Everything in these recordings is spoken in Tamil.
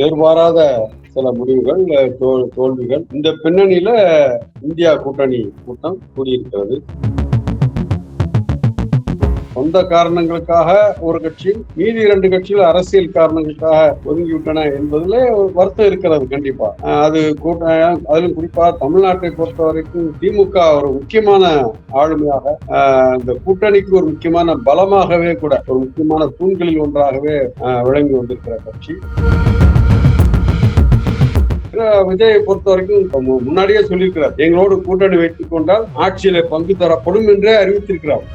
எதிர்பாராத சில முடிவுகள், தோல்விகள். இந்த பின்னணியில இந்தியா கூட்டணி கூட்டம் கூடியிருக்கிறது. சொந்த காரணங்களுக்காக ஒரு கட்சி, மீதி 2 கட்சிகள் அரசியல் காரணங்களுக்காக ஒதுங்கிவிட்டன என்பதிலே ஒரு வருத்தம் இருக்கிறது. கண்டிப்பா அது அதிலும் குறிப்பாக தமிழ்நாட்டை பொறுத்த வரைக்கும் திமுக ஒரு முக்கியமான ஆளுமையாக, இந்த கூட்டணிக்கு ஒரு முக்கியமான பலமாகவே கூட, ஒரு முக்கியமான தூண்களில் ஒன்றாகவே விளங்கி வந்திருக்கிற கட்சி. விஜயை பொறுத்த வரைக்கும் முன்னாடியே சொல்லியிருக்கிறார், எங்களோடு கூட்டணி வைத்துக் கொண்டால் ஆட்சியில பங்கு தரப்படும் என்றே அறிவித்திருக்கிறார்.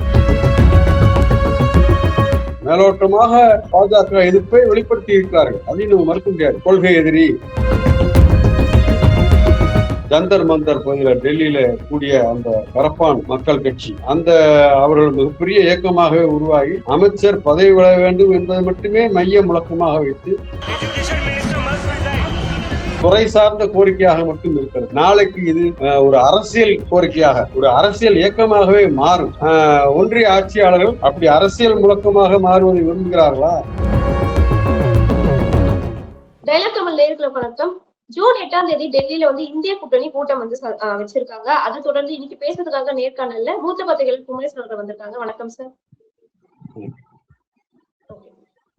மேலோட்டமாக பாஜக எதிர்ப்பை வெளிப்படுத்தி இருக்கிறார்கள். அதையும் நம்ம மறுக்க முடியாது. கொள்கை எதிரி. ஜந்தர் மந்தர் பகுதியில் டெல்லியில கூடிய அந்த கரப்பான் மக்கள் கட்சி, அந்த அவர்கள் மிகப்பெரிய இயக்கமாகவே உருவாகி அமைச்சர் பதவி விட வேண்டும் என்பதை மட்டுமே மைய முழக்கமாக வைத்து துறை சார்ந்த கோரிக்கையாக மட்டும் இருக்கிறது. நாளைக்கு இது ஒரு அரசியல் கோரிக்கையாக, ஒரு அரசியல் இயக்கமாகவே மாறும். ஒன்றிய ஆட்சியாளர்கள் அப்படி அரசியல் முழக்கமாக மாறுவதை விரும்புகிறார்களா? வணக்கம். ஜூன் 8ஆம் தேதி டெல்லியில இந்திய கூட்டணி கூட்டம் வச்சிருக்காங்க. அதை தொடர்ந்து இன்னைக்கு பேசுறதுக்காக நேர்காணல்ல மூத்த பத்திரிகையாளர் குமரேசன் அவர்கள் வந்திருக்காங்க. வணக்கம் சார்.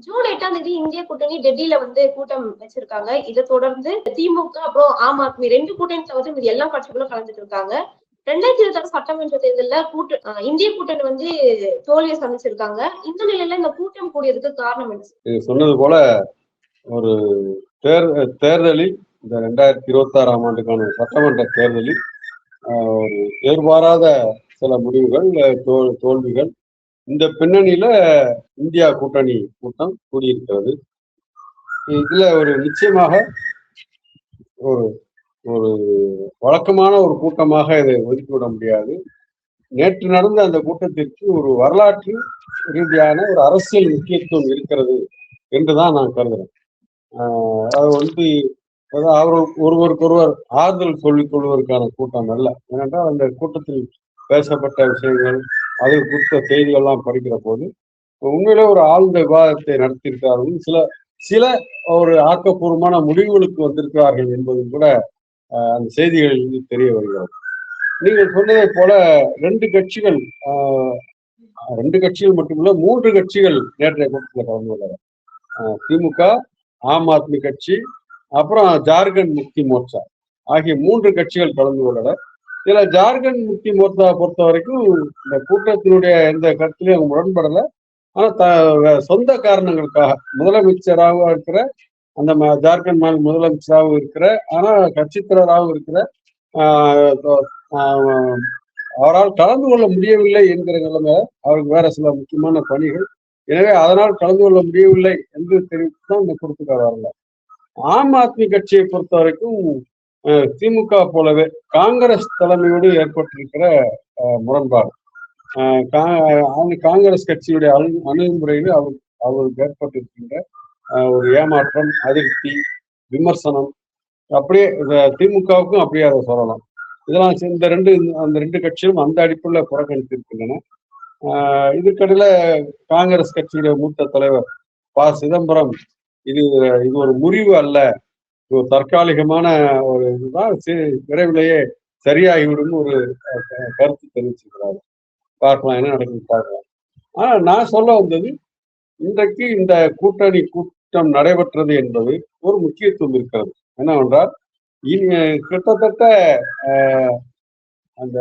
ஜூன் 8ஆம் தேதி இந்திய கூட்டணி டெல்லியில கூட்டம் வச்சிருக்காங்க. இதை தொடர்ந்து திமுக அப்புறம் ஆம் ஆத்மி 2 கூட்டணி தவிர இது எல்லா கட்சிகளும் கலந்துட்டு இருக்காங்க. 2026 சட்டமன்ற தேர்தலில் இந்திய கூட்டணி தோல்வியை சந்திச்சிருக்காங்க. இந்த நிலையில இந்த கூட்டம் கூடியதுக்கு காரணம் என்ன? சொன்னது போல ஒரு தேர்தலில், இந்த 2026ஆம் ஆண்டுக்கான சட்டமன்ற தேர்தலில் ஒரு எதிர்பாராத சில முடிவுகள், தோல்விகள். இந்த பின்னணியில இந்தியா கூட்டணி கூட்டம் கூடியிருக்கிறது. இதுல ஒரு நிச்சயமாக ஒரு ஒரு வழக்கமான ஒரு கூட்டமாக இதை ஒதுக்கிவிட முடியாது. நேற்று நடந்த அந்த கூட்டத்திற்கு ஒரு வரலாற்று ரீதியான ஒரு அரசியல் முக்கியத்துவம் இருக்கிறது என்றுதான் நான் கருதுறேன். அது அவர்கள் ஒருவருக்கொருவர் ஆறுதல் சொல்லிக் கொள்வதற்கான கூட்டம் அல்ல. ஏனென்றால் அந்த கூட்டத்தில் பேசப்பட்ட விஷயங்கள், அது குறித்த செய்திகள்லாம் படிக்கிற போது உண்மையிலே ஒரு ஆழ்ந்த விவாதத்தை நடத்தியிருக்கிறார்கள். சில ஒரு ஆக்கப்பூர்வமான முடிவுகளுக்கு வந்திருக்கிறார்கள் என்பதும் கூட அந்த செய்திகளில் தெரிய வருகிறது. நீங்கள் சொன்னதை போல 2 கட்சிகள் மட்டுமல்ல, 3 கட்சிகள் நேற்றைய கூட்டத்தில் கலந்து கொள்ளார். திமுக, ஆம் ஆத்மி கட்சி, அப்புறம் ஜார்க்கண்ட் முக்தி மோர்ச்சா ஆகிய 3 கட்சிகள் கலந்து கொள்ளல. இதுல ஜார்க்கண்ட் முக்தி மோர்ச்சா பொறுத்த வரைக்கும் இந்த கூட்டத்தினுடைய எந்த கருத்திலையும் அவங்க முரண்படல. ஆனா சொந்த காரணங்களுக்காக முதலமைச்சராக இருக்கிற, அந்த ஜார்க்கண்ட் மாநில முதலமைச்சராகவும் இருக்கிற, ஆனா கட்சித்தலைவராகவும் இருக்கிற அவரால் கலந்து கொள்ள முடியவில்லை என்கிற நிலைமை, அவருக்கு வேற சில முக்கியமான பணிகள், எனவே அதனால் கலந்து கொள்ள முடியவில்லை என்று தெரிவித்துதான் இந்த கூட்டத்துக்கு வரல. ஆம் ஆத்மி கட்சியை பொறுத்த வரைக்கும் திமுக போலவே காங்கிரஸ் தலைமையோடு ஏற்பட்டிருக்கிற முரண்பாடு, காங்கிரஸ் கட்சியுடைய அணுகுமுறையில் அவருக்கு ஏற்பட்டிருக்கின்ற ஒரு ஏமாற்றம், அதிருப்தி, விமர்சனம், அப்படியே திமுகவுக்கும் அப்படியே அதை சொல்லலாம். இதெல்லாம் அந்த ரெண்டு கட்சியும் அந்த அடிப்படையில் புறக்கணித்திருக்கின்றன. இதுக்கடையில காங்கிரஸ் கட்சியுடைய மூத்த தலைவர் ப. சிதம்பரம் இது ஒரு முறிவு அல்ல, இது ஒரு தற்காலிகமான ஒரு இதுதான், விரைவிலேயே சரியாகிவிடும் ஒரு கருத்து தெரிவிச்சிருக்கிறாரு. பார்க்கலாம், என்ன நடக்குது பார்க்கலாம். ஆனா நான் சொல்ல வந்தது, இன்றைக்கு இந்த கூட்டணி கூட்டம் நடைபெற்றது என்பது ஒரு முக்கியத்துவம் இருக்கிறது. என்னவென்றால் கிட்டத்தட்ட அந்த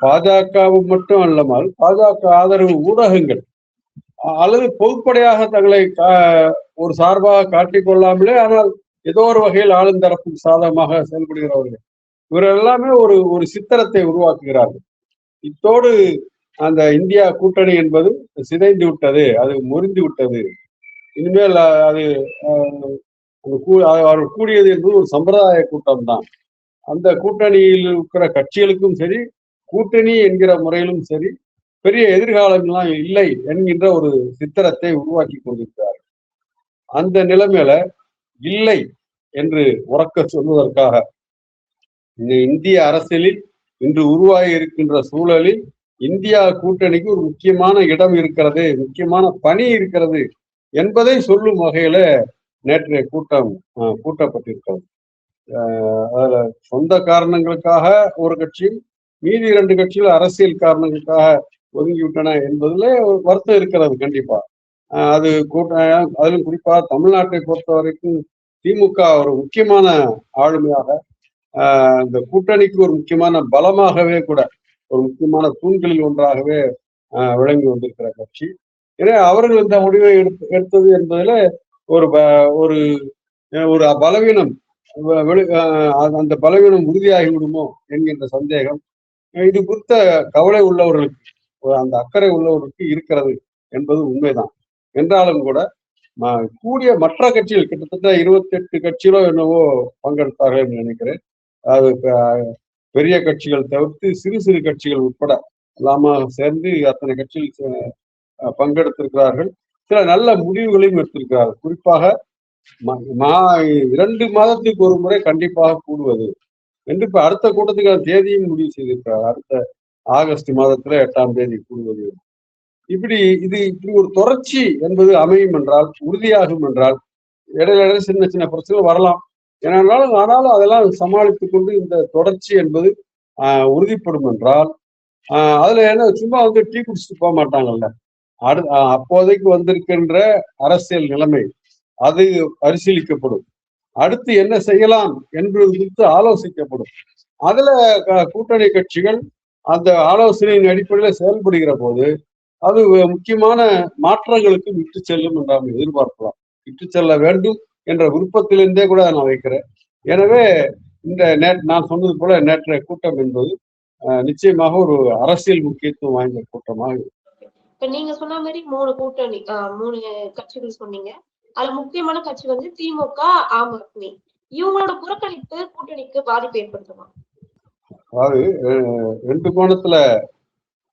பாஜகவும் மட்டும் அல்லாமல் பாஜக ஆதரவு ஊடகங்கள் அல்லது பொதுப்படையாக தங்களை ஒரு சார்பாக காட்டிக்கொள்ளாமலே, ஆனால் ஏதோ ஒரு வகையில் ஆளும் தரப்புக்கு சாதகமாக செயல்படுகிறவர்கள், இவர்கள் எல்லாமே ஒரு சித்திரத்தை உருவாக்குகிறார்கள். இத்தோடு அந்த இந்தியா கூட்டணி என்பது சிதைந்து விட்டது, அது முறிந்து விட்டது, இனிமேல் அது அவர்கள் கூடியது என்பது ஒரு சம்பிரதாய கூட்டம் தான். அந்த கூட்டணியில் இருக்கிற கட்சிகளுக்கும் சரி, கூட்டணி என்கிற முறையிலும் சரி, பெரிய எதிர்காலம்லாம் இல்லை என்கின்ற ஒரு சித்திரத்தை உருவாக்கி கொண்டிருக்கிறார்கள். அந்த நிலைமையில இல்லை என்று உறக்க சொல்வதற்காக இந்த இந்திய அரசியலில் இன்று உருவாகி இருக்கின்ற சூழலில் இந்தியா கூட்டணிக்கு ஒரு முக்கியமான இடம் இருக்கிறது, முக்கியமான பணி இருக்கிறது என்பதை சொல்லும் வகையில நேற்றைய கூட்டம் கூட்டப்பட்டிருக்கிறது. அதுல சொந்த காரணங்களுக்காக ஒரு கட்சியும், மீதி 2 கட்சிகள் அரசியல் காரணங்களுக்காக ஒதுங்கிவிட்டன என்பதுல ஒரு வருத்தம் இருக்கிறது கண்டிப்பா. அது அதிலும் குறிப்பா தமிழ்நாட்டை பொறுத்த வரைக்கும் திமுக ஒரு முக்கியமான ஆளுமையாக, இந்த கூட்டணிக்கு ஒரு முக்கியமான பலமாகவே கூட, ஒரு முக்கியமான தூண்களில் ஒன்றாகவே விளங்கி வந்திருக்கிற கட்சி. எனவே அவர்கள் இந்த முடிவை எடுத்தது என்பதில் ஒரு ஒரு ஒரு பலவீனம், அந்த பலவீனம் உறுதியாகி விடுமோ என்கின்ற சந்தேகம் இது குறித்த கவலை உள்ளவர்களுக்கு, அந்த அக்கறை உள்ளவர்களுக்கு இருக்கிறது என்பது உண்மைதான். என்றாலும் கூட கூடிய மற்ற கட்சிகள் கிட்டத்தட்ட 28 கட்சிகளோ என்னவோ பங்கெடுத்தார்கள் என்று நினைக்கிறேன். அது பெரிய கட்சிகள் தவிர்த்து சிறு சிறு கட்சிகள் உட்பட எல்லாம சேர்ந்து அத்தனை கட்சிகள் பங்கெடுத்திருக்கிறார்கள். சில நல்ல முடிவுகளையும் எடுத்திருக்கிறார்கள். குறிப்பாக 2 மாதத்துக்கு ஒரு முறை கண்டிப்பாக கூடுவது என்று இப்ப அடுத்த கூட்டத்துக்கான தேதியும் முடிவு செய்திருக்கிறார். அடுத்த ஆகஸ்ட் மாதத்துல 8ஆம் தேதி கூடுவது. இப்படி ஒரு தொடர்ச்சி என்பது அமையும் என்றால், உறுதியாகும் என்றால், இடையில சின்ன சின்ன பிரச்சனை வரலாம். ஏனென்றாலும் ஆனாலும் அதெல்லாம் சமாளித்துக் கொண்டு இந்த தொடர்ச்சி என்பது உறுதிப்படும் என்றால், அதுல என்ன சும்மா டீ குடிச்சுட்டு போக மாட்டாங்கல்ல. அப்போதைக்கு வந்திருக்கின்ற அரசியல் நிலைமை அது பரிசீலிக்கப்படும். அடுத்து என்ன செய்யலாம் என்பது குறித்து ஆலோசிக்கப்படும். அதுல கூட்டணி கட்சிகள் அந்த ஆலோசனையின் அடிப்படையில் செயல்படுகிற போது அது முக்கியமான மாற்றங்களுக்கு விட்டு செல்லும் என்று நாம் எதிர்பார்க்கலாம். விட்டு செல்ல வேண்டும் என்ற விருப்பத்திலிருந்தே கூட நான் வைக்கிறேன். எனவே இந்த நான் சொன்னது போல நேற்றைய கூட்டம் என்பது நிச்சயமாக ஒரு அரசியல் முக்கியத்துவம் வாய்ந்த கூட்டமாக இருக்கு. இப்ப நீங்க சொன்ன மாதிரி 3 கூட்டணி 3 கட்சிகள் சொன்னீங்க. அதுல முக்கியமான கட்சி வந்து திமுக, ஆம் ஆத்மி. இவங்களோட புறக்கணிப்பு கூட்டணிக்கு பாதிப்பு ஏற்படுத்துமா? அதாவது 2 கோணத்துல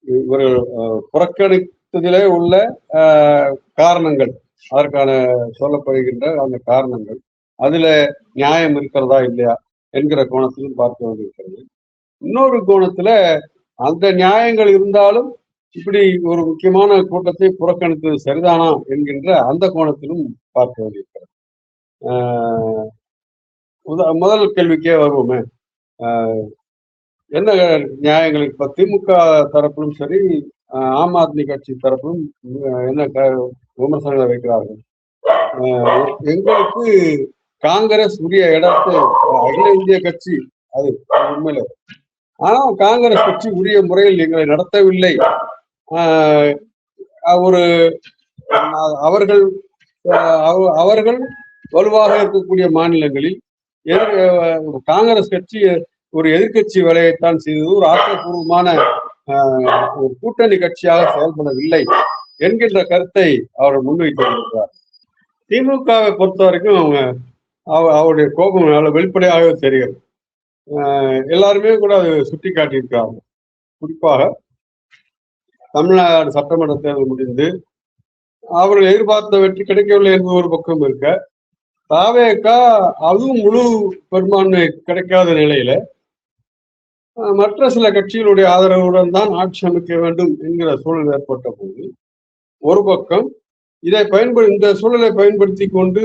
இவர்கள் புறக்கணித்ததிலே உள்ள காரணங்கள், அதற்கான சொல்லப்படுகின்ற அந்த காரணங்கள், அதுல நியாயம் இருக்கிறதா இல்லையா என்கிற கோணத்திலும் பார்க்க வேண்டியிருக்கிறது. இன்னொரு கோணத்துல அந்த நியாயங்கள் இருந்தாலும் இப்படி ஒரு முக்கியமான கூட்டத்தை புறக்கணித்தது சரிதானா என்கின்ற அந்த கோணத்திலும் பார்க்க வேண்டியிருக்கிறது. முதல் கேள்விக்கே வருவோமே, என்ன நியாயங்கள் இப்ப திமுக தரப்பிலும் சரி, ஆம் ஆத்மி கட்சி தரப்பிலும் என்ன விமர்சனங்களை வைக்கிறார்கள். எங்களுக்கு காங்கிரஸ் உரிய இடத்தை, அகில இந்திய கட்சி அது உண்மையில, ஆனா காங்கிரஸ் கட்சி உரிய முறையில் எங்களை நடத்தவில்லை. ஒரு அவர்கள் வலுவாக இருக்கக்கூடிய மாநிலங்களில் காங்கிரஸ் கட்சி ஒரு எதிர்கட்சி வேலையைத்தான் செய்தது, ஒரு ஆக்கப்பூர்வமான ஒரு கூட்டணி கட்சியாக செயல்படவில்லை என்கின்ற கருத்தை அவர் முன்வைத்திருக்கிறார். திமுகவை பொறுத்த வரைக்கும் அவருடைய கோபம் வெளிப்படையாக தெரிகிறது. எல்லாருமே கூட அதை சுட்டி காட்டியிருக்கிறாங்க. குறிப்பாக தமிழ்நாடு சட்டமன்ற தேர்தல் முடிந்து அவர்கள் எதிர்பார்த்த வெற்றி கிடைக்கவில்லை என்பது ஒரு பக்கம் இருக்க, தாவேகா அதுவும் முழு பெரும்பான்மை கிடைக்காத நிலையில மற்ற சில கட்சிகளுடைய ஆதரவுடன் தான் ஆட்சி அமைக்க வேண்டும் என்கிற சூழல் ஏற்பட்ட போது, ஒரு பக்கம் இந்த சூழலை பயன்படுத்தி கொண்டு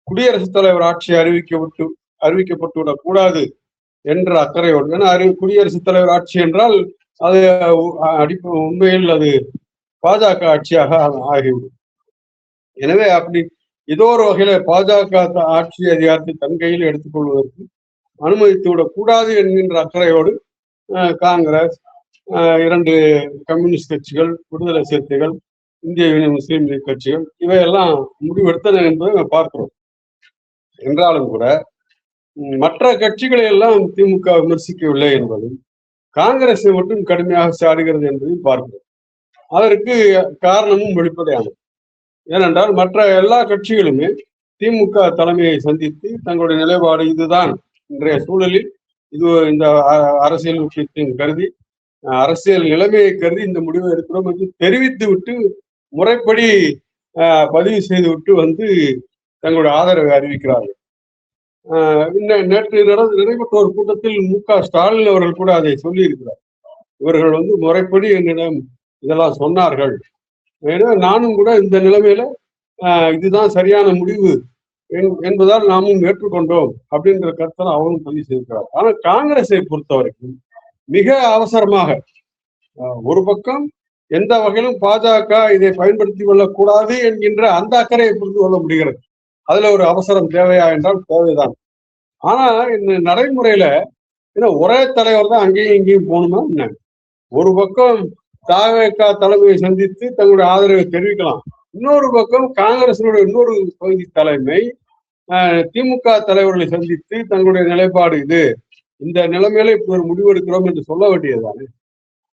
குடியரசுத் தலைவர் ஆட்சி அறிவிக்கப்பட்டுவிடக் கூடாது என்ற அக்கறையோடு, ஏன்னா குடியரசுத் தலைவர் ஆட்சி என்றால் அது உண்மையில் அது பாஜக ஆட்சியாக ஆகிவிடும். எனவே அப்படி ஏதோ ஒரு வகையில பாஜக ஆட்சி அதிகாரத்தை தன் கையில் எடுத்துக்கொள்வதற்கு அனுமதித்து விடக்கூடாது என்கின்ற அக்கறையோடு காங்கிரஸ், 2 கம்யூனிஸ்ட் கட்சிகள், விடுதலை சிறுத்தைகள், இந்திய யூனியன் முஸ்லீம் லீக் கட்சிகள் இவையெல்லாம் முடிவெடுத்தன என்பதை பார்க்கிறோம். என்றாலும் கூட மற்ற கட்சிகளை எல்லாம் திமுக விமர்சிக்கவில்லை என்பதும், காங்கிரஸை மட்டும் கடுமையாக சாடுகிறது என்பதையும் பார்க்கிறோம். அதற்கு காரணமும் வெளிப்படையானது. ஏனென்றால் மற்ற எல்லா கட்சிகளுமே திமுக தலைமையை சந்தித்து தங்களுடைய நிலைப்பாடு இதுதான், இன்றைய சூழலில் இது இந்த அரசியல் முக்கியத்தையும் கருதி, அரசியல் நிலைமையை கருதி இந்த முடிவை எடுக்கிறோம் என்று தெரிவித்து விட்டு, முறைப்படி பதிவு செய்து விட்டு வந்து தங்களுடைய ஆதரவை அறிவிக்கிறார்கள். நேற்று நடைபெற்ற ஒரு கூட்டத்தில் மு.க.ஸ்டாலின் அவர்கள் கூட அதை சொல்லி இருக்கிறார். இவர்கள் முறைப்படி என்னிடம் இதெல்லாம் சொன்னார்கள். நானும் கூட இந்த நிலைமையில இதுதான் சரியான முடிவு என்பதால் நாமும் ஏற்றுக்கொண்டோம் அப்படின்ற கருத்தை அவரும் பதிவு செய்திருக்கிறார். ஆனா காங்கிரஸை பொறுத்த வரைக்கும் மிக அவசரமாக ஒரு பக்கம் எந்த வகையிலும் பாஜக இதை பயன்படுத்திக் கொள்ளக்கூடாது என்கின்ற அந்த அக்கறையை புரிந்து கொள்ள முடிகிறது. அதுல ஒரு அவசரம் தேவையா என்றால் தேவைதான். ஆனா இந்த நடைமுறையில ஒரே தலைவர் தான் அங்கேயும் இங்கேயும் போகணுமா என்ன? ஒரு பக்கம் தாவேகா தலைமையை சந்தித்து தங்களுடைய ஆதரவை தெரிவிக்கலாம். இன்னொரு பக்கம் காங்கிரசினுடைய இன்னொரு பகுதி தலைமை திமுக தலைவர்களை சந்தித்து தங்களுடைய நிலைப்பாடு இது, இந்த நிலைமையில இப்ப ஒரு முடிவு எடுக்கிறோம் என்று சொல்ல வேண்டியதுதானே.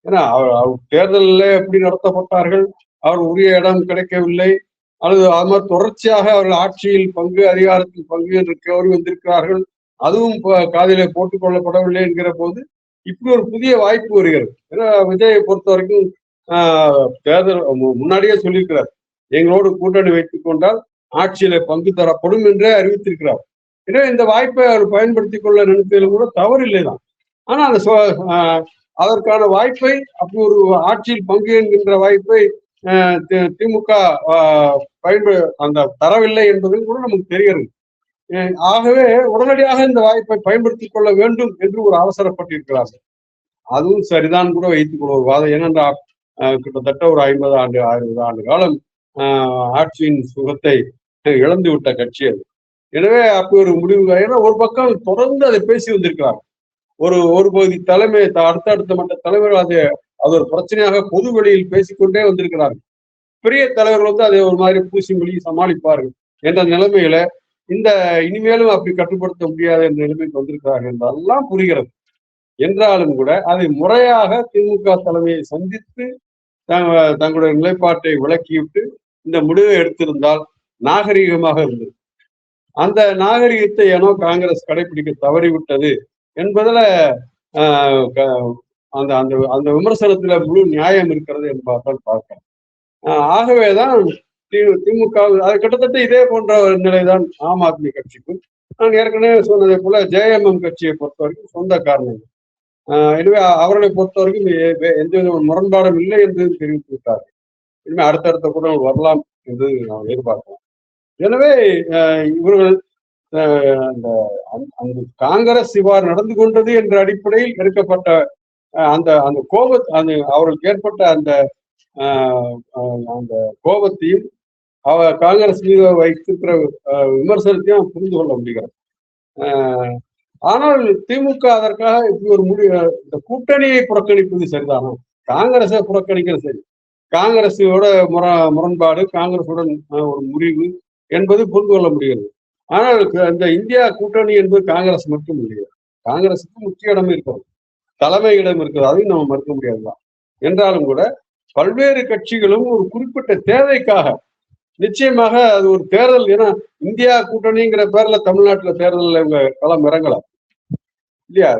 ஏன்னா அவர் தேர்தலில் எப்படி நடத்தப்பட்டார்கள், அவர் உரிய இடம் கிடைக்கவில்லை, அல்லது அது மாதிரி தொடர்ச்சியாக அவர்கள் ஆட்சியில் பங்கு அதிகாரத்தில் பங்கு என்று கோரி வந்திருக்கிறார்கள், அதுவும் காதிலே போட்டுக் கொள்ளப்படவில்லை என்கிற போது இப்படி ஒரு புதிய வாய்ப்பு வருகிறது. ஏன்னா விஜயை பொறுத்த வரைக்கும் தேர்தல் முன்னாடியே சொல்லியிருக்கிறார், எங்களோடு கூட்டணி வைத்துக் கொண்டால் ஆட்சியில பங்கு தரப்படும் என்றே அறிவித்திருக்கிறார். எனவே இந்த வாய்ப்பை அவர் பயன்படுத்திக் கொள்ள நினைத்ததிலும் கூட தவறில்லைதான். ஆனா அந்த அதற்கான வாய்ப்பை அப்படி ஒரு ஆட்சியில் பங்கு என்கின்ற வாய்ப்பை திமுக அந்த தரவில்லை என்பதும் கூட நமக்கு தெரிகிறது. ஆகவே உடனடியாக இந்த வாய்ப்பை பயன்படுத்திக் கொள்ள வேண்டும் என்று ஒரு அவசரப்பட்டிருக்கிறார்கள். அதுவும் சரிதான் கூட வைத்துக் கொள்வது வாதம். ஏனென்றால் கிட்டத்தட்ட ஒரு 60 ஆண்டு காலம் ஆட்சியின் சுகத்தை இழந்து விட்ட கட்சி அது. எனவே அப்படி ஒரு முடிவு, ஏன்னா ஒரு பக்கம் தொடர்ந்து அதை பேசி வந்திருக்கிறார். ஒரு பகுதி தலைமை அடுத்தடுத்த மற்ற தலைவர்கள் அது ஒரு பிரச்சனையாக பொது வெளியில் பேசிக்கொண்டே வந்திருக்கிறார்கள். பெரிய தலைவர்கள் அதை ஒரு மாதிரி பூசி மொழி சமாளிப்பார்கள் என்ற நிலைமையில இந்த இனிமேலும் அப்படி கட்டுப்படுத்த முடியாத என்ற நிலைமைக்கு வந்திருக்கிறார்கள் என்றெல்லாம் புரிகிறது. என்றாலும் கூட அதை முறையாக திமுக தலைமையை சந்தித்து தங்களுடைய நிலைப்பாட்டை விளக்கிவிட்டு இந்த முடிவை எடுத்திருந்தால் நாகரிகமாக இருந்தது. அந்த நாகரிகத்தை ஏனோ காங்கிரஸ் கடைபிடிக்க தவறிவிட்டது என்பதுல அந்த அந்த அந்த விமர்சனத்துல முழு நியாயம் இருக்கிறது என்பதால் பார்க்கிறேன். ஆகவேதான் திமுக அது கிட்டத்தட்ட இதே போன்ற நிலைதான் ஆம் ஆத்மி கட்சிக்கும். நான் ஏற்கனவே சொன்னதை போல ஜேஎம்எம் கட்சியை பொறுத்தவரைக்கும் சொந்த காரணங்கள். எனவே அவர்களை பொறுத்தவரைக்கும் எந்த வித முரண்பாடும் இல்லை என்று தெரிவித்து விட்டார்கள். இனிமே அடுத்தடுத்த கூட வரலாம் என்று நாம் எதிர்பார்க்கலாம். எனவே இவர்கள் அந்த காங்கிரஸ் இவ்வாறு நடந்து கொண்டது என்ற அடிப்படையில் எடுக்கப்பட்ட அந்த அந்த அவர்களுக்கு ஏற்பட்ட அந்த அந்த கோபத்தையும் காங்கிரஸ் மீது வைத்திருக்கிற விமர்சனத்தையும் புரிந்து கொள்ள முடிகிறது. ஆனால் திமுக அதற்காக இப்படி ஒரு இந்த கூட்டணியை புறக்கணிப்பது சரிதானா? காங்கிரஸை புறக்கணிக்கிறது சரி, காங்கிரஸோட முரண்பாடு, காங்கிரசுடன் ஒரு முறிவு என்பது புரிந்து கொள்ள முடிகிறது. ஆனால் இந்த இந்தியா கூட்டணி என்பது காங்கிரஸ் மட்டும் இல்லையா, காங்கிரஸுக்கு முக்கிய இடம் இருக்கிறது, தலைமை இடம் இருக்கிறது, அதையும் நம்ம மறுக்க முடியாதுதான். என்றாலும் கூட பல்வேறு கட்சிகளும் ஒரு குறிப்பிட்ட தேவைக்காக நிச்சயமாக அது ஒரு தேர்தல், ஏன்னா இந்தியா கூட்டணிங்கிற பேர்ல தமிழ்நாட்டுல தேர்தலில் இவங்க களம் இறங்கலாம் இல்லையா.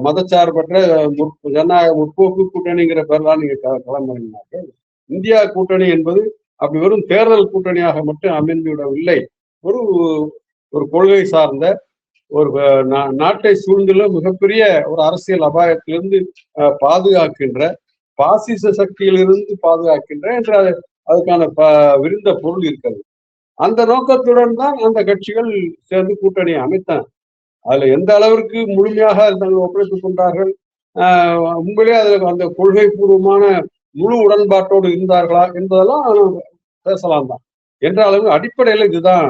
மதச்சார்பற்ற ஜனநாயக முற்போக்கு கூட்டணிங்கிற பேர்லாம் நீங்க களம் இறங்கினாங்க. இந்தியா கூட்டணி என்பது அப்படி வெறும் தேர்தல் கூட்டணியாக மட்டும் அமைந்து விடவில்லை. ஒரு ஒரு கொள்கை சார்ந்த ஒரு நாட்டை சூழ்ந்துள்ள மிகப்பெரிய ஒரு அரசியல் அபாயத்திலிருந்து பாதுகாக்கின்ற, பாசிச சக்தியிலிருந்து பாதுகாக்கின்ற என்று அதுக்கான விருந்த பொருள் இருக்கிறது. அந்த நோக்கத்துடன் தான் அந்த கட்சிகள் சேர்ந்து கூட்டணியை அமைத்தன. அதுல எந்த அளவிற்கு முழுமையாக தங்கள் ஒப்படைத்துக் கொண்டார்கள், உண்மையிலே அதுல அந்த கொள்கை பூர்வமான முழு உடன்பாட்டோடு இருந்தார்களா என்பதெல்லாம் பேசலாம் தான். என்றாலும் அடிப்படையில் இதுதான்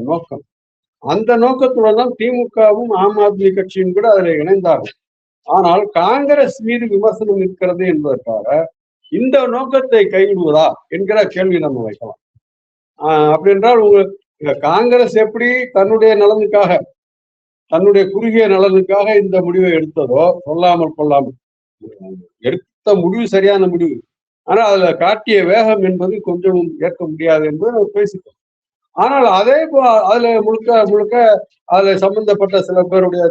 நோக்கம். அந்த நோக்கத்துடன் தான் திமுகவும் ஆம் ஆத்மி கட்சியும் கூட அதில் இணைந்தார்கள். ஆனால் காங்கிரஸ் மீது விமர்சனம் இருக்கிறது என்பதற்காக இந்த நோக்கத்தை கைவிடுவதா என்கிற கேள்வி நம்ம வைக்கலாம். அப்படி என்றால் காங்கிரஸ் எப்படி தன்னுடைய நலனுக்காக, தன்னுடைய குறுகிய நலனுக்காக இந்த முடிவை எடுத்ததோ, சொல்லாமல் கொள்ளாமல் எடுத்த முடிவு சரியான முடிவு, ஆனால் அதுல காட்டிய வேகம் என்பது கொஞ்சம் ஏற்க முடியாது என்பது நம்ம பேசிட்டோம். ஆனால் அதே அதுல முழுக்க அதுல சம்பந்தப்பட்ட சில பேருடைய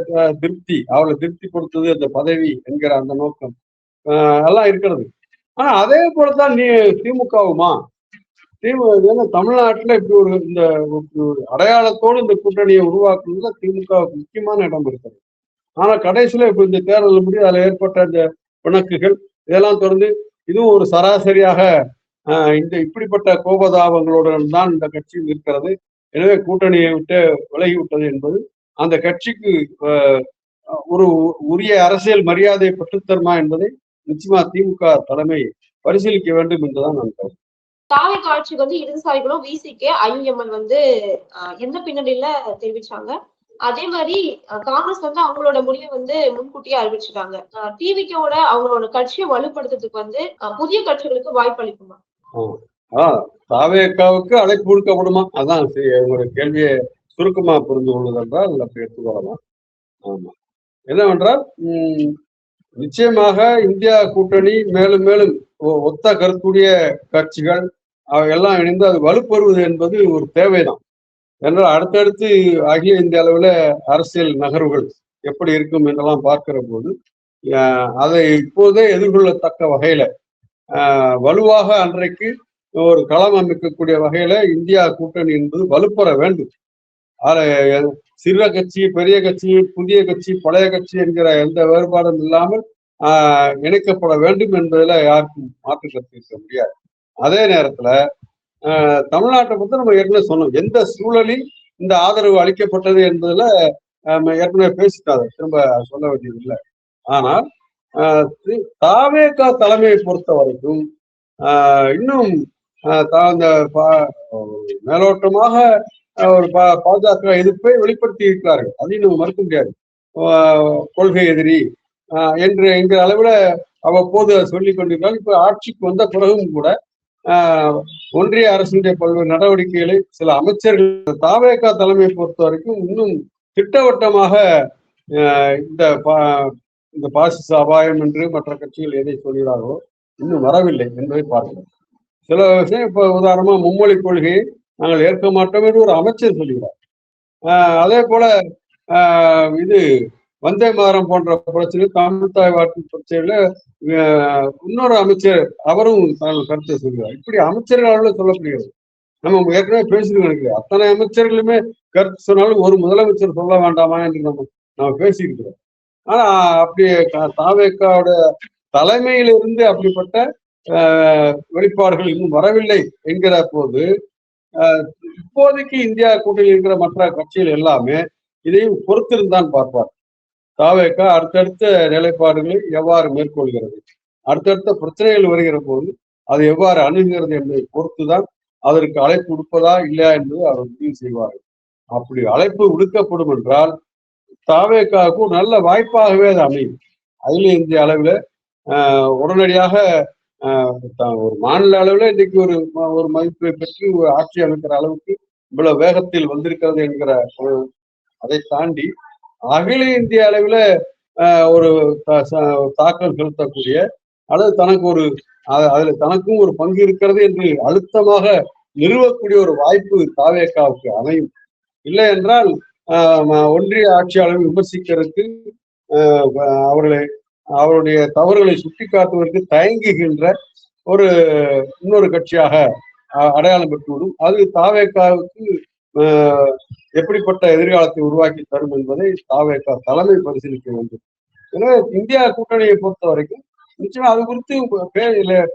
திருப்தி, அவளை திருப்திப்படுத்துவது அந்த பதவி என்கிற அந்த நோக்கம் எல்லாம் இருக்கிறது. ஆனா அதே போலதான் திமுகவுமா, ஏன்னா தமிழ்நாட்டுல இப்படி ஒரு இந்த அடையாளத்தோடு இந்த கூட்டணியை உருவாக்குறதுல திமுகவுக்கு முக்கியமான இடம் இருக்கிறது. ஆனா கடைசியில இப்ப இந்த தேர்தல் முடிவு அதுல ஏற்பட்ட இந்த பிணக்குகள் இதெல்லாம் தொடர்ந்து இதுவும் ஒரு சராசரியாக இந்த இப்படிப்பட்ட கோபதாபங்களுடன் தான் இந்த கட்சியும் இருக்கிறது எனவே கூட்டணியை விட்டு விலகிவிட்டது என்பது அந்த கட்சிக்கு ஒரு உரிய அரசியல் மரியாதை பெற்றுத்தருமா என்பதை நிச்சயமா திமுக தலைமை பரிசீலிக்க வேண்டும் என்றுதான் நான் கருதுகிறேன். தாவேக ஆட்சிக்கு வந்து இடதுசாரிகளும் விசிகே ஐயுஎம்எல் வந்து எந்த பின்னணியில தெரிவிச்சாங்க. அதே மாதிரி காங்கிரஸ் வந்து அவங்களோட முடிவை வந்து முன்கூட்டியே அறிவிச்சிட்டாங்க. டிவிக்கோட அவங்களோட கட்சியை வலுப்படுத்துறதுக்கு வந்து புதிய கட்சிகளுக்கு வாய்ப்பு அளிக்குமா? தாவேகாவுக்கு அழைப்பு கொடுக்கப்படுமா? அதான் உங்களுடைய கேள்வியை சுருக்கமா புரிந்து கொள்வதென்றால் அப்படி எடுத்துக்கொள்ளலாம். ஆமா, என்னவென்றால் நிச்சயமாக இந்தியா கூட்டணி மேலும் மேலும் ஒத்த கருத்துடைய கட்சிகள் எல்லாம் இணைந்து அது வலுப்பெறுவது என்பது ஒரு தேவைதான். என்றால் அடுத்தடுத்து அகில இந்திய அளவில் அரசியல் நகர்வுகள் எப்படி இருக்கும் என்றெல்லாம் பார்க்கிற போது அதை இப்போதே எதிர்கொள்ளத்தக்க வகையில வலுவாக அன்றைக்கு ஒரு களம் அமைக்கக்கூடிய வகையில இந்தியா கூட்டணி என்பது வலுப்பெற வேண்டும். சிறிய கட்சி, பெரிய கட்சி, புதிய கட்சி, பழைய கட்சி என்கிற எந்த வேறுபாடும் இல்லாமல் இணைக்கப்பட வேண்டும் என்பதில் யாருக்கும் மாற்று கருத்து இருக்க முடியாது. அதே நேரத்துல தமிழ்நாட்டை பற்றி நம்ம ஏற்கனவே சொன்னோம். எந்த சூழலில் இந்த ஆதரவு அளிக்கப்பட்டது என்பதுல ஏற்கனவே பேசிட்டாங்க, திரும்ப சொல்ல வேண்டியது இல்லை. ஆனால் தாவேகா தலைமையை பொறுத்த வரைக்கும் இன்னும் மேலோட்டமாக ஒரு பாஜக எதிர்ப்பை வெளிப்படுத்தி இருக்கிறார்கள். அதையும் நம்ம மறுக்க முடியாது. கொள்கை எதிரி என்கிற அளவுல அவ்வப்போது சொல்லிக் கொண்டிருக்கிறார்கள். இப்ப ஆட்சிக்கு வந்த பிறகும் கூட ஒன்றிய அரசினுடைய பல்வேறு நடவடிக்கைகளை சில அமைச்சர்கள் தாவேகா தலைமையை பொறுத்த வரைக்கும் இன்னும் திட்டவட்டமாக இந்த பாசிச அபாயம் என்று மற்ற கட்சிகள் எதை சொல்கிறார்களோ இன்னும் வரவில்லை என்பதை பார்க்கிறோம். சில விஷயம் இப்ப உதாரணமா மும்மொழி கொள்கையை நாங்கள் ஏற்க மாட்டோம் என்று ஒரு அமைச்சர் சொல்கிறார். அதே போல இது வந்தே மாதரம் போன்ற பிரச்சனை, தமிழ் தாய் வாழ்க்கை பிரச்சனையில இன்னொரு அமைச்சர் அவரும் தங்கள் கருத்தை சொல்கிறார். இப்படி அமைச்சர்கள் அளவில் சொல்லப்படுகிறது. நம்ம ஏற்கனவே பேசியிருக்கோம். அத்தனை அமைச்சர்களுமே கருத்து சொன்னாலும் ஒரு முதலமைச்சர் சொல்ல வேண்டாமா என்று நம்ம பேசியிருக்கிறோம். ஆனா அப்படி தாவேகாவோட தலைமையிலிருந்து அப்படிப்பட்ட வெளிப்பாடுகள் இன்னும் வரவில்லை என்கிற போது இப்போதைக்கு இந்தியா கூட்டணியில் இருக்கிற மற்ற கட்சிகள் எல்லாமே இதையும் பொறுத்திருந்தான் பார்ப்பார். தாவேகா அடுத்தடுத்த நிலைப்பாடுகளை எவ்வாறு மேற்கொள்கிறது, அடுத்தடுத்த பிரச்சனைகள் வருகிற போது அதை எவ்வாறு அணுகிறது என்பதை பொறுத்துதான் அதற்கு அழைப்பு விடுப்பதா இல்லையா என்பது அவர் முடிவு செய்வார்கள். அப்படி அழைப்பு விடுக்கப்படும் என்றால் தாவேகாவுக்கு ஒரு நல்ல வாய்ப்பாகவே அது அமையும். அகில இந்திய அளவில் உடனடியாக ஒரு மாநில அளவில் இன்னைக்கு ஒரு மதிப்பை பெற்று ஒரு ஆட்சி அமைக்கிற அளவுக்கு இவ்வளவு வேகத்தில் வந்திருக்கிறது என்கிற அதை தாண்டி அகில இந்திய அளவில் ஒரு தாக்கல் செலுத்தக்கூடிய அல்லது அதுல தனக்கும் ஒரு பங்கு இருக்கிறது என்று அழுத்தமாக நிறுவக்கூடிய ஒரு வாய்ப்பு தாவேகாவுக்கு அமையும். இல்லை என்றால் ஒன்றிய ஆட்சியாளரை விமர்சிக்கிறதுக்கு அவருடைய தவறுகளை சுட்டிக்காட்டுவதற்கு தயங்குகின்ற இன்னொரு கட்சியாக அடையாளம் பெற்றுவிடும். அது தாவேகாவுக்கு எப்படிப்பட்ட எதிர்காலத்தை உருவாக்கி தரும் என்பதை தாவேகா தலைமை பரிசீலிக்க வேண்டும். எனவே இந்தியா கூட்டணியை பொறுத்த வரைக்கும் நிச்சயமா அது குறித்து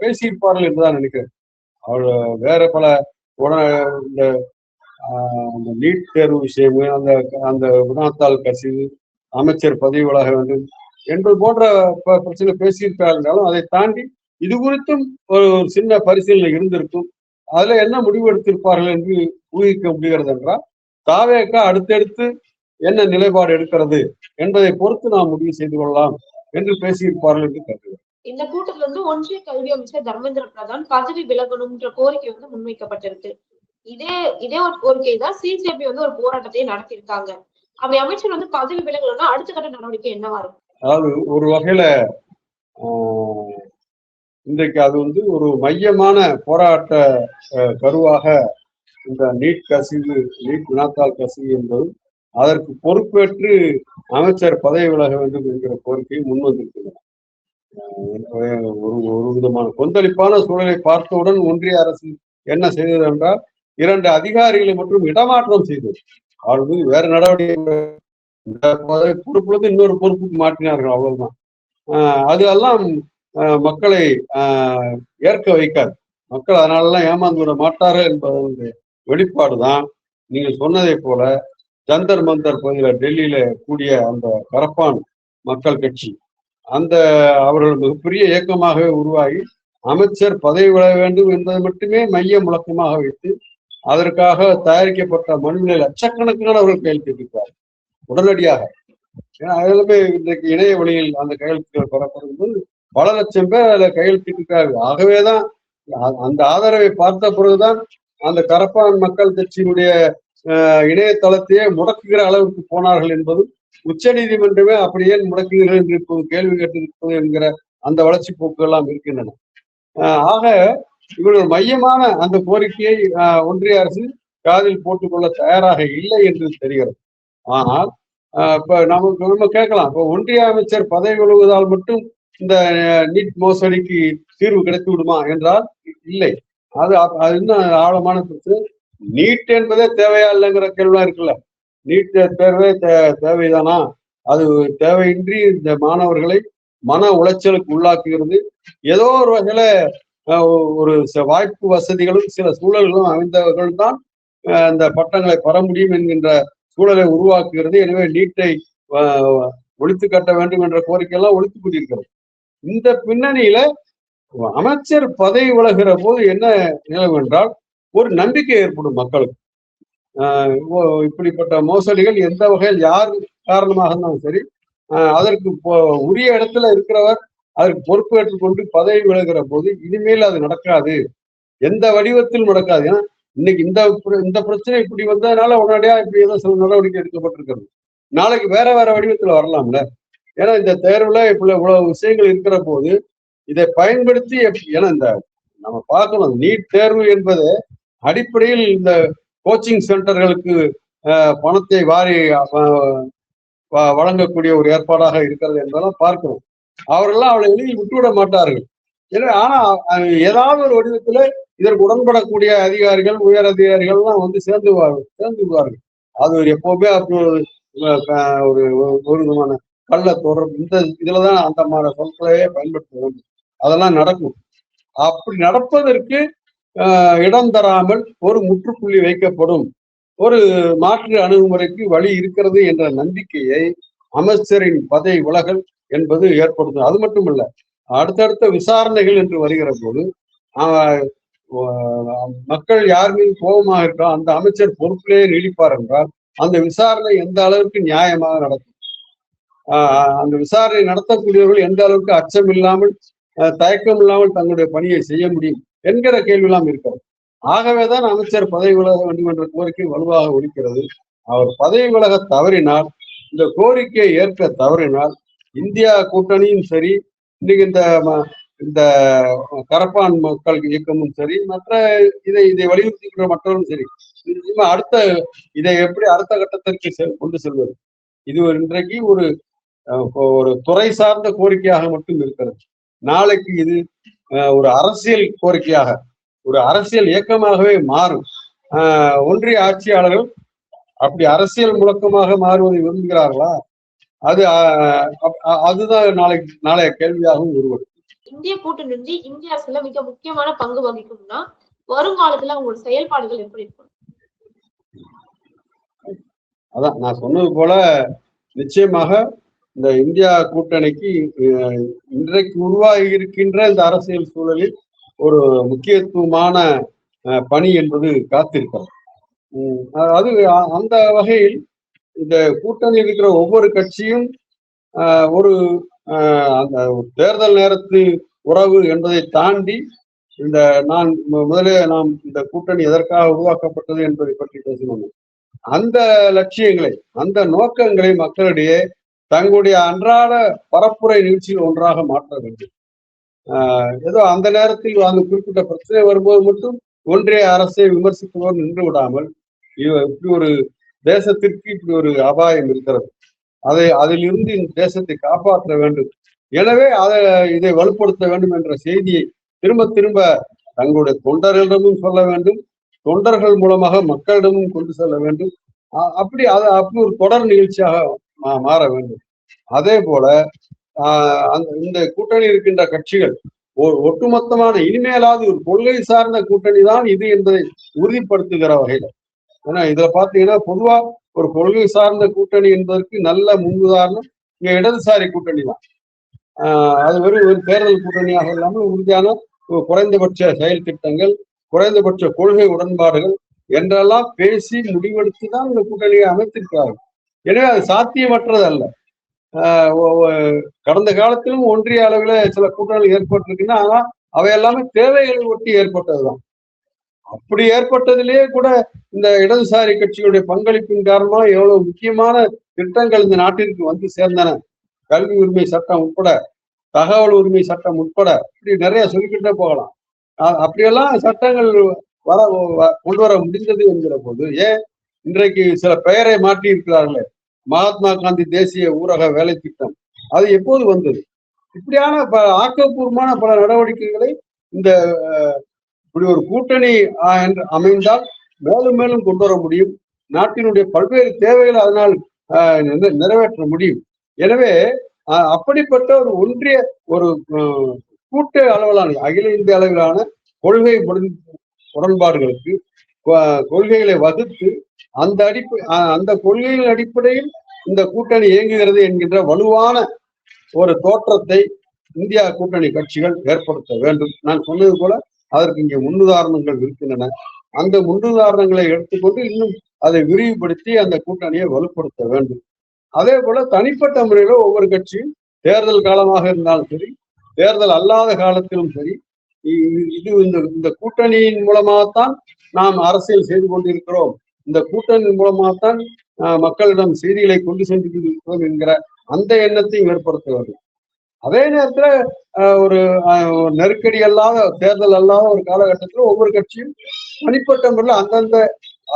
பேசியிருப்பார்கள் என்றுதான் நினைக்கிறேன். அவர் வேற பல இந்த நீட் தேர்வு விஷயம், அந்த வினாத்தாள் கசிவு, அமைச்சர் பதவி விலக வேண்டும் என்பது போன்ற பிரச்சனை பேசியிருக்காலும் அதை தாண்டி இது குறித்தும் ஒரு சின்ன பரிசீலனை இருந்திருக்கும். அதுல என்ன முடிவு எடுத்திருப்பார்கள் என்று ஊகிக்க முடிகிறது என்றால் தாவேகா அடுத்தடுத்து என்ன நிலைப்பாடு எடுக்கிறது என்பதை பொறுத்து நாம் முடிவு செய்து கொள்ளலாம் என்று பேசியிருப்பார்கள் என்று கருதுகிறேன். இந்த கூட்டத்தில் வந்து ஒன்றிய கல்வி அமைச்சர் தர்மேந்திர பிரதான் பதவி விலகணும்ன்ற கோரிக்கை வந்து முன்வைக்கப்பட்டிருக்கு. இதே ஒரு கோரிக்கை தான் சிஜேபி வந்து ஒரு போராட்டத்தையே நடத்தியிருக்காங்க. அப்படி அமைச்சர் வந்து பதவி விலகணும்னா அடுத்த கட்ட நடவடிக்கை என்னவா இருக்கும்? அதாவது ஒரு வகையில இன்றைக்கு அது வந்து ஒரு மையமான போராட்ட கருவாக இந்த நீட் வினாத்தாள் கசிவு என்பது அதற்கு பொறுப்பேற்று அமைச்சர் பதவி விலக வேண்டும் என்கிற கோரிக்கையை முன்வந்திருக்கிறது. ஒரு விதமான கொந்தளிப்பான சூழலை பார்த்தவுடன் ஒன்றிய அரசு என்ன செய்தது என்றால் 2 அதிகாரிகளை மற்றும் இடமாற்றம் செய்தது. அவர்கள் வேற நடவடிக்கை பொறுப்புல இன்னொரு பொறுப்புக்கு மாற்றினார்கள், அவ்வளவுதான். அதெல்லாம் மக்களை ஏற்க வைக்காது. மக்கள் அதனாலலாம் ஏமாந்து விட மாட்டார்கள் என்பதனுடைய வெளிப்பாடுதான் நீங்கள் சொன்னதை போல ஜந்தர் மந்தர் பகுதியில் டெல்லியில கூடிய அந்த கரப்பான் மக்கள் கட்சி, அந்த அவர்கள் மிகப்பெரிய இயக்கமாகவே உருவாகி அமைச்சர் பதவி விட வேண்டும் என்பதை மட்டுமே மைய முழக்கமாக வைத்து அதற்காக தயாரிக்கப்பட்ட மனுவினை லட்சக்கணக்கானவர்கள் கையெழுத்திட்டிருக்கிறார் உடனடியாக. ஏன்னா அதிலுமே இன்றைக்கு இணைய வழியில் அந்த கையெழுத்துக்கள் பெறப்படும் போது பல லட்சம் பேர் அதில் கையெழுத்திட்டிருக்கிறார்கள். ஆகவேதான் அந்த ஆதரவை பார்த்த பிறகுதான் அந்த கரப்பான் மக்கள் கட்சியினுடைய இணையதளத்தையே முடக்குகிற அளவுக்கு போனார்கள் என்பது உச்ச நீதிமன்றமே அப்படி ஏன் முடக்குகிறீர்கள் என்று இப்போது கேள்வி கேட்டிருப்பது என்கிற அந்த வளர்ச்சி போக்குகள் இருக்கின்றன. ஆக இவர்கள் மையமான அந்த கோரிக்கையை ஒன்றிய அரசு காதில் போட்டுக்கொள்ள தயாராக இல்லை என்று தெரிகிறது. ஆனால் இப்ப நம்ம கேட்கலாம், இப்போ ஒன்றிய அமைச்சர் பதவி விலகுவதால் மட்டும் இந்த நீட் மோசடிக்கு தீர்வு கிடைத்து விடுமா என்றால் இல்லை. அது இன்னும் ஆழமான பிரச்சனை. நீட் என்பதே தேவையா இல்லைங்கிற கேள்விலாம் இருக்குல்ல. நீட் தேர்வே தேவைதானா? அது தேவையின்றி இந்த மாணவர்களை மன உளைச்சலுக்கு உள்ளாக்குகிறது. ஏதோ ஒரு வகையில ஒரு வாய்ப்பு வசதிகளும் சில சூழல்களும் அமைந்தவர்கள் தான் இந்த பட்டங்களை பெற முடியும் என்கின்ற சூழலை உருவாக்குகிறது. எனவே நீட்டை ஒழித்து கட்ட வேண்டும் என்ற கோரிக்கையெல்லாம் ஒழித்து கொண்டிருக்கிறது. இந்த பின்னணியில அமைச்சர் பதவி விலகிற போது என்ன நிலவு என்றால் ஒரு நம்பிக்கை ஏற்படும் மக்களுக்கு. இப்படிப்பட்ட மோசடிகள் எந்த வகையில் யார் காரணமாக இருந்தாலும் சரி, அதற்கு உரிய இடத்துல இருக்கிறவர் அதற்கு பொறுப்பேற்றுக் கொண்டு பதவி விலகிற போது இனிமேல் அது நடக்காது, எந்த வடிவத்திலும் நடக்காது. ஏன்னா இன்னைக்கு இந்த பிரச்சனை இப்படி வந்ததுனால உடனடியா இப்படி ஏதோ சில நடவடிக்கை எடுக்கப்பட்டிருக்கிறது. நாளைக்கு வேற வேற வடிவத்துல வரலாம்ல. ஏன்னா இந்த தேர்வுல இப்ப இவ்வளவு விஷயங்கள் இருக்கிற போது இதை பயன்படுத்தி, ஏன்னா இந்த நம்ம பார்க்கணும், நீட் தேர்வு என்பது அடிப்படையில் இந்த கோச்சிங் சென்டர்களுக்கு பணத்தை வாரி வழங்கக்கூடிய ஒரு ஏற்பாடாக இருக்கிறது என்பதெல்லாம் பார்க்கிறோம். அவர்கள்லாம் அவளை எளிதில் விட்டுவிட மாட்டார்கள். ஆனா ஏதாவது ஒரு வடிவத்துல இதற்கு உடன்படக்கூடிய அதிகாரிகள், உயர் அதிகாரிகள்லாம் வந்து சேர்ந்து விடுவார்கள். அது எப்பவுமே அப்படி ஒரு விதமான கள்ள தொடர்பு இந்த இதுலதான் அந்த மாதிரி சொற்களையே பயன்படுத்த வேண்டும். அதெல்லாம் நடக்கும். அப்படி நடப்பதற்கு இடம் தராமல் ஒரு முற்றுப்புள்ளி வைக்கப்படும், ஒரு மாற்று அணுகுமுறைக்கு வழி இருக்கிறது என்ற நம்பிக்கையை அமைச்சரின் பதவி விலகல் என்பது ஏற்படுத்தும். அது மட்டுமல்ல, அடுத்தடுத்த விசாரணைகள் என்று வருகிற போது மக்கள் யார் மீது கோபமாக இருக்கோ அந்த அமைச்சர் பொறுப்பிலேயே நீடிப்பார் என்றால் அந்த விசாரணை எந்த அளவுக்கு நியாயமாக நடக்கும், அந்த விசாரணை நடத்தக்கூடியவர்கள் எந்த அளவுக்கு அச்சம் இல்லாமல் தயக்கம் இல்லாமல் தங்களுடைய பணியை செய்ய முடியும் என்கிற கேள்வியெல்லாம் இருக்கிறது. ஆகவேதான் அமைச்சர் பதவி விலக வேண்டும் என்ற கோரிக்கை வலுவாக ஒலிக்கிறது. அவர் பதவி விலக தவறினால், இந்த கோரிக்கையை ஏற்க தவறினால், இந்தியா கூட்டணியும் சரி, இன்னைக்கு இந்த கரப்பான் மக்கள் இயக்கமும் சரி, மற்ற இதை வலியுறுத்துகின்ற மற்றவரும் சரி, அடுத்த இதை எப்படி அடுத்த கட்டத்திற்கு கொண்டு செல்வது? இது இன்றைக்கு ஒரு துறை சார்ந்த கோரிக்கையாக மட்டும் இருக்கிறது. நாளைக்கு இது ஒரு அரசியல் கோரிக்கையாக, ஒரு அரசியல் இயக்கமாகவே மாறும். ஒன்றிய ஆட்சியாளர்கள் அப்படி அரசியல் முழக்கமாக மாறுவதை விரும்புகிறார்களா? அதுதான் நாளைய கேள்வியாகவும் உருவடும். இந்திய கூட்டணி இந்திய அரசுல மிக முக்கியமான பங்கு வகிக்கும்னா வருங்காலத்துல அவங்களோட செயல்பாடுகள் எப்படி இருக்கும்? அதான் நான் சொன்னது போல, நிச்சயமாக இந்த இந்தியா கூட்டணிக்கு இன்றைக்கு உருவாகி இருக்கின்ற இந்த அரசியல் சூழலில் ஒரு முக்கியத்துவமான பணி என்பது காத்திருக்கிறது. அது அந்த வகையில் இந்த கூட்டணி இருக்கிற ஒவ்வொரு கட்சியும் ஒரு அந்த தேர்தல் நேரத்து உறவு என்பதை தாண்டி முதலே நாம் இந்த கூட்டணி எதற்காக உருவாக்கப்பட்டது என்பதை பற்றி பேசணும். அந்த லட்சியங்களை, அந்த நோக்கங்களை மக்களிடையே தங்களுடைய அன்றாட பரப்புரை நிகழ்ச்சியில் ஒன்றாக மாற்ற வேண்டும். ஏதோ அந்த நேரத்தில் அந்த குறிப்பிட்ட பிரச்சனை வரும்போது மட்டும் ஒன்றிய அரசை விமர்சிப்பவர் நின்று விடாமல், இப்படி ஒரு தேசத்திற்கு இப்படி ஒரு அபாயம் இருக்கிறது, அதிலிருந்து இந்த தேசத்தை காப்பாற்ற வேண்டும், எனவே இதை வலுப்படுத்த வேண்டும் என்ற செய்தியை திரும்ப திரும்ப தங்களுடைய தொண்டர்களிடமும் சொல்ல வேண்டும், தொண்டர்கள் மூலமாக மக்களிடமும் கொண்டு செல்ல வேண்டும். அப்படி ஒரு தொடர் நிகழ்ச்சியாக மாற வேண்டும். அதே போல இந்த கூட்டணி இருக்கின்ற கட்சிகள் ஒட்டுமொத்தமான இனிமேலாவது ஒரு கொள்கை சார்ந்த கூட்டணி தான் இது என்பதை உறுதிப்படுத்துகிற வகையில ஏன்னா இதுல பாத்தீங்கன்னா பொதுவா ஒரு கொள்கை சார்ந்த கூட்டணி என்பதற்கு நல்ல முன்னுதாரணம் இங்க இடதுசாரி கூட்டணி தான். அது வெறும் ஒரு தேர்தல் கூட்டணியாக இல்லாமல் உறுதியான குறைந்தபட்ச செயல் திட்டங்கள், குறைந்தபட்ச கொள்கை உடன்பாடுகள் என்றெல்லாம் பேசி முடிவெடுத்து தான் இந்த கூட்டணியை அமைத்திருக்கிறார்கள். எனவே அது சாத்தியமற்றது அல்ல. கடந்த காலத்திலும் ஒன்றிய அளவில் சில கூட்டணிகள் ஏற்பட்டிருக்குன்னா, ஆனா அவை எல்லாமே தேவைகளை ஒட்டி ஏற்பட்டதுதான். அப்படி ஏற்பட்டதிலேயே கூட இந்த இடதுசாரி கட்சிகளுடைய பங்களிப்பின் காரணமாக எவ்வளவு முக்கியமான திட்டங்கள் இந்த நாட்டிற்கு வந்து சேர்ந்தன. கல்வி உரிமை சட்டம் உட்பட, தகவல் உரிமை சட்டம் உட்பட, இப்படி நிறைய சொல்லிக்கிட்டே போகலாம். அப்படியெல்லாம் சட்டங்கள் கொண்டு வர முடிந்தது என்கிற போது ஏன் இன்றைக்கு சில பெயரை மாற்றி இருக்கிறார்களே, மகாத்மா காந்தி தேசிய ஊரக வேலை திட்டம், அது எப்போது வந்தது? இப்படியான ஆக்கப்பூர்வமான பல நடவடிக்கைகளை இந்த இப்படி ஒரு கூட்டணி என்று அமைந்தால் மேலும் மேலும் கொண்டு வர முடியும். நாட்டினுடைய பல்வேறு தேவைகளை அதனால் நிறைவேற்ற முடியும். எனவே அப்படிப்பட்ட ஒரு ஒன்றிய ஒரு கூட்டு அளவிலான அகில இந்திய அளவிலான கொள்கை உடன்பாடுகளுக்கு கொள்கைகளை வகுத்து அந்த கொள்கைகளின் அடிப்படையில் இந்த கூட்டணி இயங்குகிறது என்கின்ற வலுவான ஒரு தோற்றத்தை இந்தியா கூட்டணி கட்சிகள் ஏற்படுத்த வேண்டும். நான் சொன்னது போல அதற்கு இங்கே முன்னுதாரணங்கள் இருக்கின்றன. அந்த முன்னுதாரணங்களை எடுத்துக்கொண்டு இன்னும் அதை விரிவுபடுத்தி அந்த கூட்டணியை வலுப்படுத்த வேண்டும். அதே போல தனிப்பட்ட முறையில ஒவ்வொரு கட்சியும் தேர்தல் காலமாக இருந்தாலும் சரி, தேர்தல் அல்லாத காலத்திலும் சரி, இது இந்த கூட்டணியின் மூலமாகத்தான் நாம் அரசியல் செய்து கொண்டிருக்கிறோம், இந்த கூட்டணியின் மூலமாகத்தான் மக்களிடம் செய்திகளை கொண்டு சென்று இருக்கிறோம் என்கிற அந்த எண்ணத்தையும் ஏற்படுத்த வேண்டும். அதே நேரத்துல ஒரு நெருக்கடி அல்லாத தேர்தல் அல்லாத ஒரு காலகட்டத்தில் ஒவ்வொரு கட்சியும் தனிப்பட்ட முறையில் அந்தந்த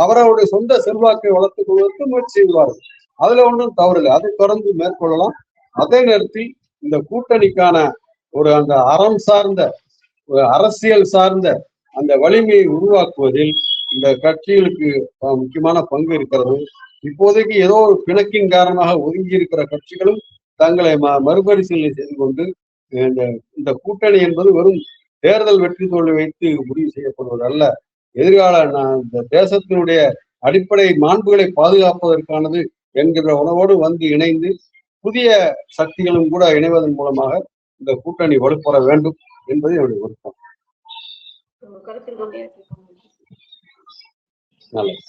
அவரவருடைய சொந்த செல்வாக்கை வளர்த்துக் கொள்வதற்கு முயற்சி செய்வார்கள். அதுல ஒன்றும் தவறில்லை, அதை தொடர்ந்து மேற்கொள்ளலாம். அதே நேரத்தில் இந்த கூட்டணிக்கான ஒரு அந்த அறம் சார்ந்த அரசியல் சார்ந்த அந்த வலிமையை உருவாக்குவதில் இந்த கட்சிகளுக்கு முக்கியமான பங்கு இருக்கிறது. இப்போதைக்கு ஏதோ ஒரு பிணக்கின் காரணமாக ஒதுங்கி இருக்கிற கட்சிகளும் தங்களை மறுபரிசீலனை செய்து கொண்டு இந்த கூட்டணி என்பது வெறும் தேர்தல் வெற்றி தோல்வி வைத்து முடிவு செய்யப்படுவது அல்ல, எதிர்கால இந்த தேசத்தினுடைய அடிப்படை மாண்புகளை பாதுகாப்பதற்கானது என்கிற உணவோடு வந்து இணைந்து புதிய சக்திகளும் கூட இணைவதன் மூலமாக இந்த கூட்டணி வலுப்பெற வேண்டும் என்பது என்னுடைய விருப்பம். நல்லது.